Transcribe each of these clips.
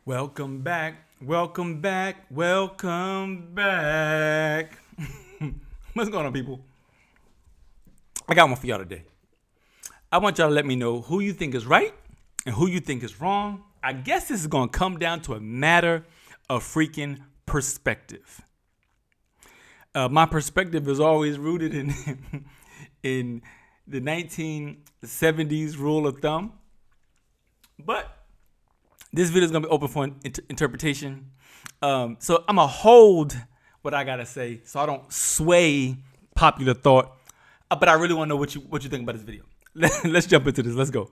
Welcome back, welcome back, welcome back. What's going on, people? I got one for y'all today. I want y'all to let me know who you think is right and who you think is wrong. I guess this is going to come down to a matter of freaking perspective. My perspective is always rooted in the 1970s rule of thumb. But this video is going to be open for interpretation. So I'm going to hold what I got to say so I don't sway popular thought. But I really want to know what you think about this video. Let's jump into this. Let's go.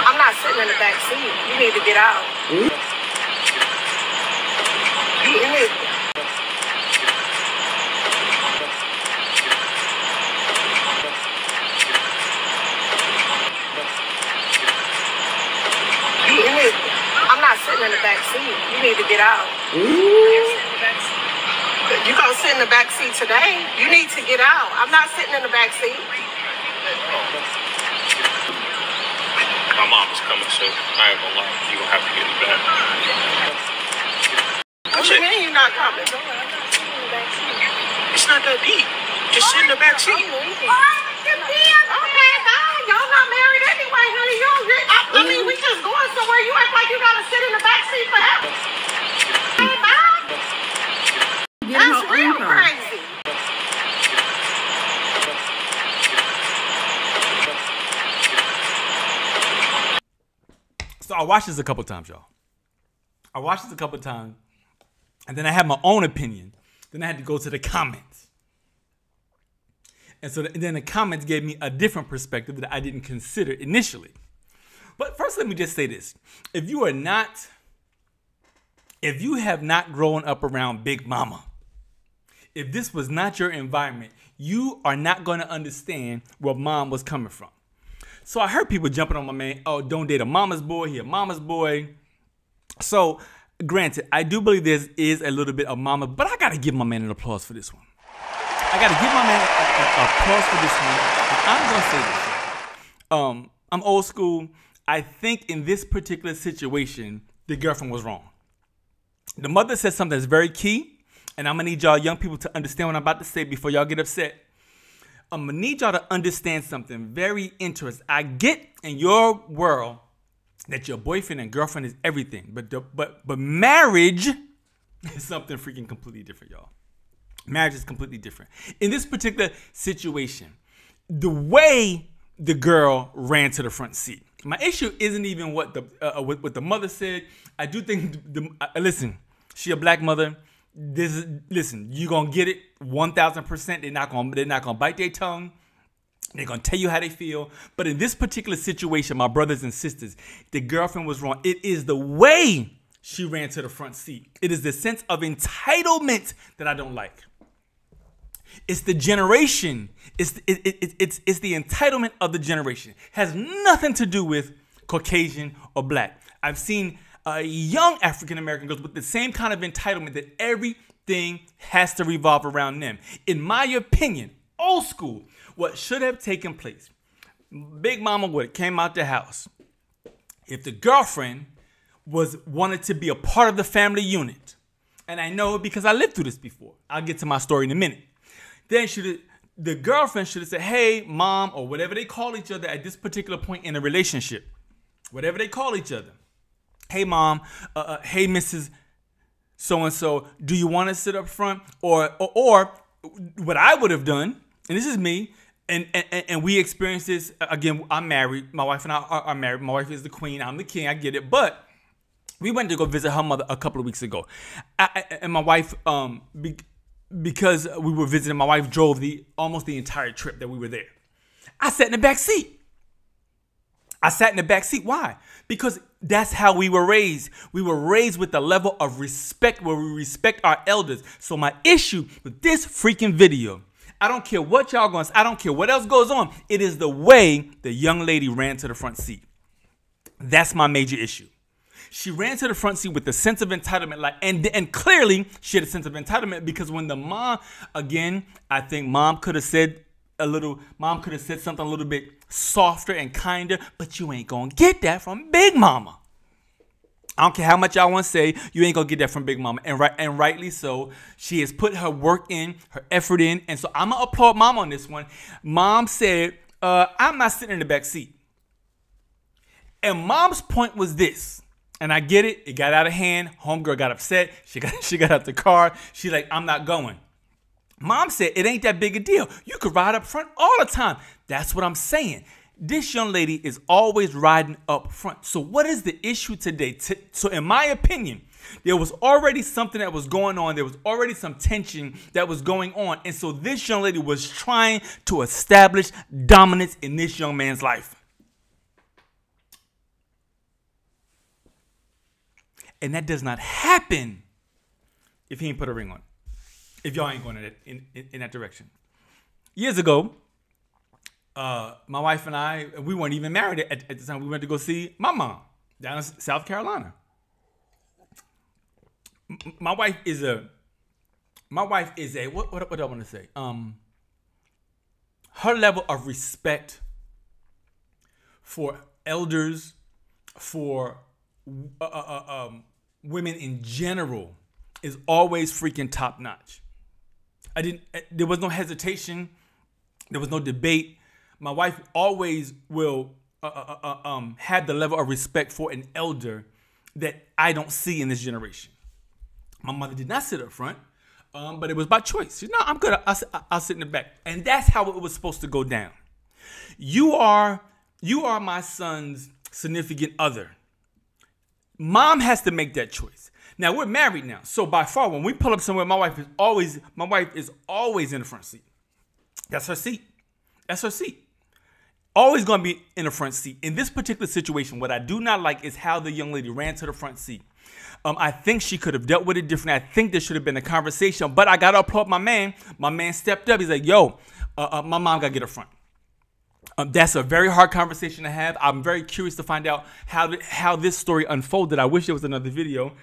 I'm not sitting in the back seat. You need to get out. I'm not sitting in the back seat. You need to get out. You gonna sit in the back seat today? You need to get out. I'm not sitting in the back seat. My mom is coming, so I ain't gonna lie. You gonna have to get it back. What you mean you're not coming? I'm not sitting in the back seat. It's not that deep. Just sit in the back seat. Okay, bye. Y'all not married anyway, honey. I mean, we just going somewhere. You act like you gotta sit in the back seat forever. Hey, bye. That's real crazy. So I watched this a couple times, y'all. I watched this a couple times, and then I had my own opinion. Then I had to go to the comments. And so then the comments gave me a different perspective that I didn't consider initially. But first, let me just say this. If you have not grown up around Big Mama, if this was not your environment, you are not going to understand where mom was coming from. So I heard people jumping on my man, oh, don't date a mama's boy, he a mama's boy. So granted, I do believe there is a little bit of mama, but I got to give my man an applause for this one. I got to give my man an applause for this one. I'm going to say this. I'm old school. I think in this particular situation, the girlfriend was wrong. The mother said something that's very key, and I'm going to need y'all young people to understand what I'm about to say before y'all get upset. I'm going to need y'all to understand something very interesting. I get in your world that your boyfriend and girlfriend is everything, but marriage is something freaking completely different, y'all. Marriage is completely different. In this particular situation, the way the girl ran to the front seat, my issue isn't even what the mother said. I do think listen, she a black mother. Listen, you gonna get it 1,000%. They're not gonna bite their tongue. They're gonna tell you how they feel. But in this particular situation, my brothers and sisters, the girlfriend was wrong. It is the way she ran to the front seat. It is the sense of entitlement that I don't like. It's the generation. It's the entitlement of the generation. It has nothing to do with Caucasian or black. I've seen young African-American girls with the same kind of entitlement that everything has to revolve around them. In my opinion, old school, what should have taken place, Big Mama would have came out the house. If the girlfriend wanted to be a part of the family unit, and I know because I lived through this before. I'll get to my story in a minute. Then the girlfriend should have said, hey, mom, or whatever they call each other at this particular point in a relationship. Whatever they call each other. Hey, mom, hey, Mrs. So-and-so, do you want to sit up front? Or what I would have done, and this is me, and we experienced this, again, I'm married. My wife and I are married. My wife is the queen. I'm the king. I get it. But we went to go visit her mother a couple of weeks ago. And my wife, because we were visiting, my wife drove almost the entire trip that we were there. I sat in the back seat. Why? Because that's how we were raised. We were raised with a level of respect where we respect our elders. So my issue with this freaking video, I don't care what y'all going to say. I don't care what else goes on. It is the way the young lady ran to the front seat. That's my major issue. She ran to the front seat with a sense of entitlement, and clearly she had a sense of entitlement because when the mom, again, I think mom could have said something a little bit softer and kinder, but you ain't gonna get that from Big Mama. I don't care how much y'all want to say, you ain't gonna get that from Big Mama, and rightly so. She has put her work in, her effort in, and so I'm gonna applaud Mom on this one. Mom said, "I'm not sitting in the back seat," and Mom's point was this, and I get it. It got out of hand. Homegirl got upset. She got out the car. She like, "I'm not going." Mom said, "It ain't that big a deal. You could ride up front all the time." That's what I'm saying. This young lady is always riding up front. So what is the issue today? So in my opinion, there was already something that was going on. There was already some tension that was going on. And so this young lady was trying to establish dominance in this young man's life. And that does not happen if he ain't put a ring on. If y'all ain't going in that direction. Years ago, my wife and I, we weren't even married at the time. We went to go see my mom down in South Carolina. My wife is a, what do I want to say? Her level of respect for elders, for women in general, is always freaking top notch. There was no hesitation. There was no debate. My wife always will have the level of respect for an elder that I don't see in this generation. My mother did not sit up front, but it was by choice. She said, "No, I'm good. I'll sit in the back." And that's how it was supposed to go down. You are my son's significant other. Mom has to make that choice. Now we're married now, so by far when we pull up somewhere, my wife is always in the front seat. That's her seat. That's her seat. Always going to be in the front seat. In this particular situation, what I do not like is how the young lady ran to the front seat. I think she could have dealt with it differently. I think there should have been a conversation, but I got to applaud my man. My man stepped up. He's like, "Yo, my mom got to get up front." That's a very hard conversation to have. I'm very curious to find out how this story unfolded. I wish there was another video.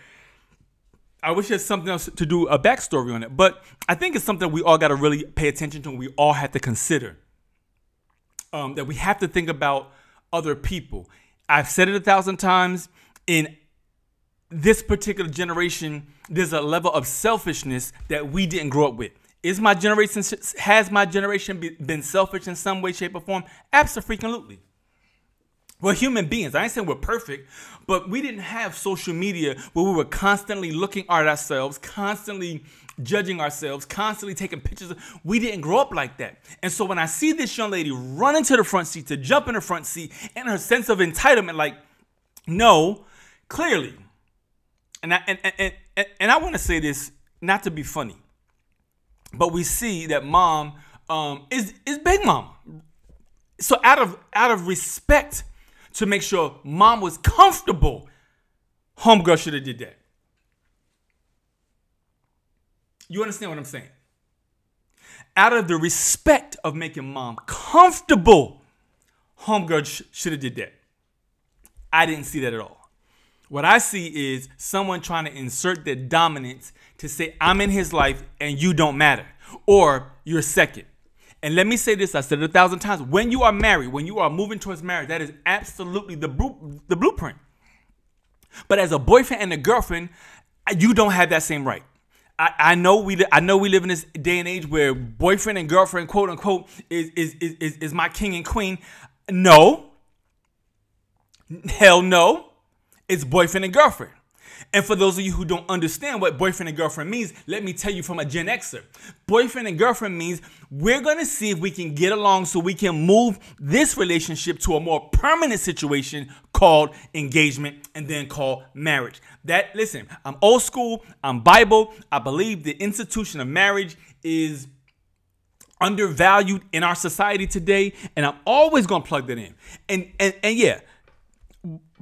I wish there's something else to do, a backstory on it. But I think it's something we all got to really pay attention to and we all have to consider. That we have to think about other people. I've said it 1,000 times. In this particular generation, there's a level of selfishness that we didn't grow up with. Has my generation been selfish in some way, shape, or form? Absolutely. We're human beings. I ain't saying we're perfect, but we didn't have social media where we were constantly looking at ourselves, constantly judging ourselves, constantly taking pictures. We didn't grow up like that. And so when I see this young lady run into the front seat, to jump in the front seat, and her sense of entitlement, like, no, clearly. And I want to say this not to be funny, but we see that mom is Big Mama. So out of respect, to make sure mom was comfortable, homegirl should have did that. You understand what I'm saying? Out of the respect of making mom comfortable, homegirl should have did that. I didn't see that at all. What I see is someone trying to insert their dominance to say, "I'm in his life and you don't matter," or "you're second." And let me say this, I said it 1,000 times. When you are married, when you are moving towards marriage, that is absolutely the blueprint. But as a boyfriend and a girlfriend, you don't have that same right. I know we live in this day and age where boyfriend and girlfriend, quote unquote, is my king and queen. No. Hell no. It's boyfriend and girlfriend. And for those of you who don't understand what boyfriend and girlfriend means, let me tell you from a Gen Xer. Boyfriend and girlfriend means we're going to see if we can get along so we can move this relationship to a more permanent situation called engagement and then called marriage. Listen, I'm old school. I'm Bible. I believe the institution of marriage is undervalued in our society today. And I'm always going to plug that in. And yeah,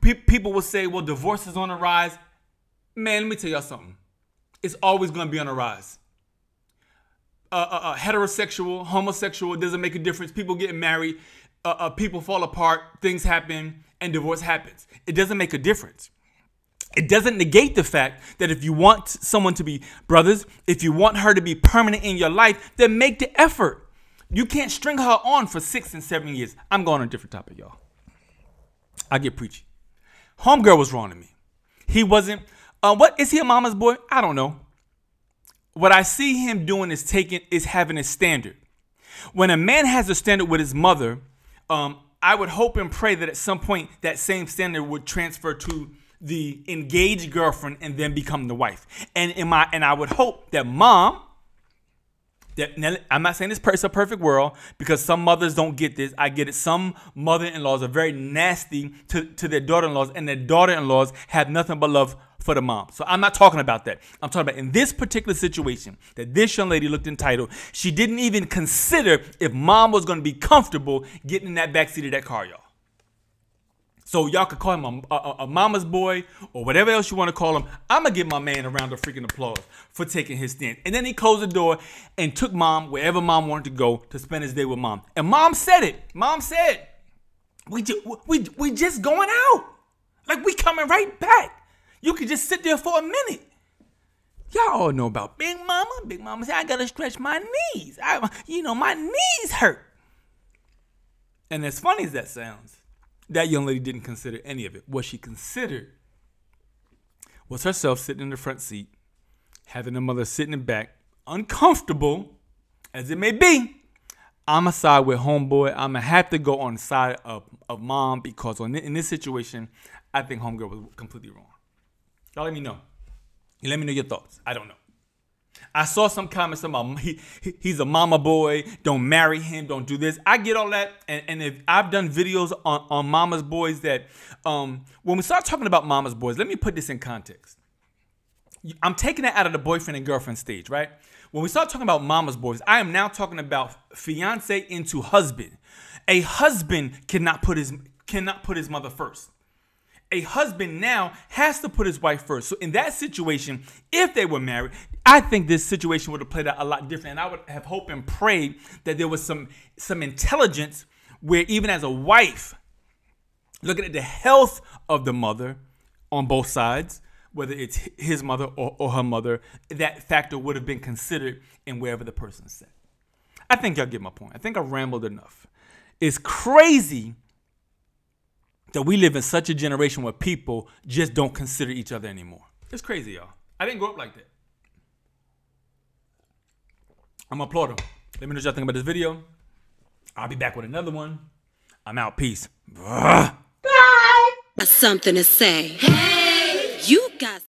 people will say, well, divorce is on the rise. Man, let me tell y'all something. It's always going to be on the rise. Heterosexual, homosexual, it doesn't make a difference. People getting married, people fall apart, things happen, and divorce happens. It doesn't make a difference. It doesn't negate the fact that if you want someone to be brothers, if you want her to be permanent in your life, then make the effort. You can't string her on for 6 and 7 years. I'm going on a different topic, y'all. I get preachy. Homegirl was wrong to me. He wasn't, what, is he a mama's boy? I don't know. What I see him doing is having a standard. When a man has a standard with his mother, I would hope and pray that at some point that same standard would transfer to the engaged girlfriend and then become the wife. And I would hope that mom, now, I'm not saying it's a perfect world because some mothers don't get this. I get it. Some mother-in-laws are very nasty to their daughter-in-laws, and their daughter-in-laws have nothing but love for the mom. So I'm not talking about that. I'm talking about in this particular situation that this young lady looked entitled. She didn't even consider if mom was going to be comfortable getting in that backseat of that car, y'all. So y'all could call him a mama's boy or whatever else you want to call him. I'm going to give my man a round of freaking applause for taking his stand. And then he closed the door and took mom wherever mom wanted to go to spend his day with mom. And mom said it. Mom said, we just going out. Like, we coming right back. You could just sit there for a minute. Y'all all know about Big Mama. Big Mama said, I got to stretch my knees. My knees hurt. And as funny as that sounds, that young lady didn't consider any of it. What she considered was herself sitting in the front seat, having her mother sitting in the back, uncomfortable as it may be. I'm a side with homeboy. I'm going to have to go on the side of mom because in this situation, I think homegirl was completely wrong. Y'all let me know. You let me know your thoughts. I don't know. I saw some comments about he's a mama boy. Don't marry him. Don't do this. I get all that. And if I've done videos on mama's boys that when we start talking about mama's boys, let me put this in context. I'm taking it out of the boyfriend and girlfriend stage, right? When we start talking about mama's boys, I am now talking about fiance into husband. A husband cannot put his mother first. A husband now has to put his wife first. So in that situation, if they were married, I think this situation would have played out a lot different. And I would have hoped and prayed that there was some intelligence where even as a wife, looking at the health of the mother on both sides, whether it's his mother or her mother, that factor would have been considered in wherever the person sat. I think y'all get my point. I think I rambled enough. It's crazy that we live in such a generation where people just don't consider each other anymore. It's crazy, y'all. I didn't grow up like that. I'm going to applaud them. Let me know what y'all think about this video. I'll be back with another one. I'm out. Peace. Bye. Something to say. Hey, you got